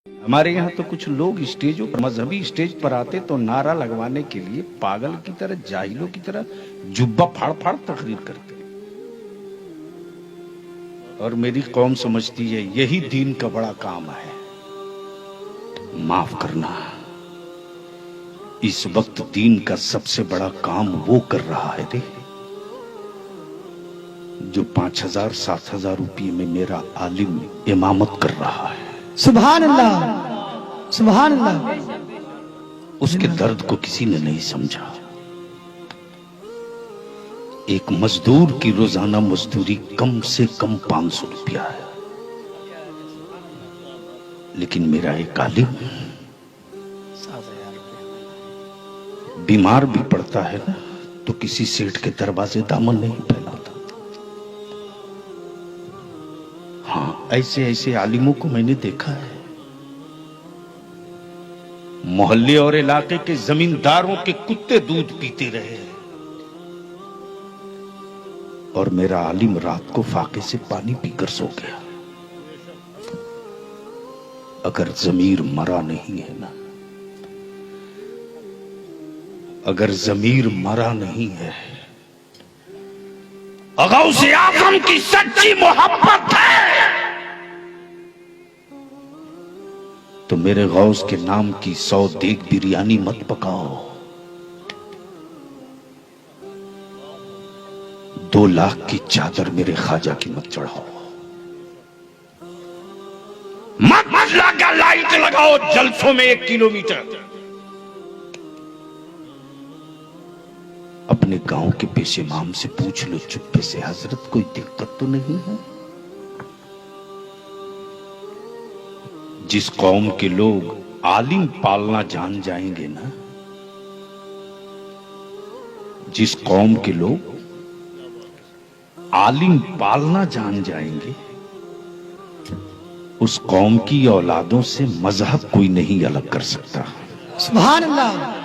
ہمارے یہاں تو کچھ لوگ اسٹیجوں پر مذہبی اسٹیج پر آتے تو نعرہ لگوانے کے لیے پاگل کی طرح جاہلوں کی طرح جبہ پھاڑ پھاڑ تقریر کرتے، اور میری قوم سمجھتی ہے یہی دین کا بڑا کام ہے۔ معاف کرنا، اس وقت دین کا سب سے بڑا کام وہ کر رہا ہے جو 5,000 7,000 روپے میں میرا عالم امامت کر رہا ہے۔ سبحان اللہ، سبحان اللہ۔ اس کے درد کو کسی نے نہیں سمجھا۔ ایک مزدور کی روزانہ مزدوری کم سے کم 500 روپیہ ہے، لیکن میرا ایک عالم بیمار بھی پڑتا ہے نا تو کسی سیٹ کے دروازے دامن نہیں پھیلاتا۔ ہاں، ایسے ایسے عالموں کو میں نے دیکھا ہے۔ محلے اور علاقے کے زمینداروں کے کتے دودھ پیتے رہے اور میرا عالم رات کو فاقے سے پانی پی کر سو گیا۔ اگر ضمیر مرا نہیں ہے نا، اگر ضمیر مرا نہیں ہے، غوث اعظم کی سچی محبت ہے تو میرے غوث کے نام کی 100 دیگ بریانی مت پکاؤ، 2 لاکھ کی چادر میرے خواجہ کی مت چڑھاؤ، مت لگا لائٹ لگاؤ جلسوں میں 1 کلومیٹر۔ اپنے گاؤں کے پیش امام سے پوچھ لو چپے سے، حضرت کوئی دقت تو نہیں ہے؟ جس قوم کے لوگ عالم پالنا جان جائیں گے نا، جس قوم کے لوگ عالم پالنا جان جائیں گے، اس قوم کی اولادوں سے مذہب کوئی نہیں الگ کر سکتا۔ سبحان اللہ۔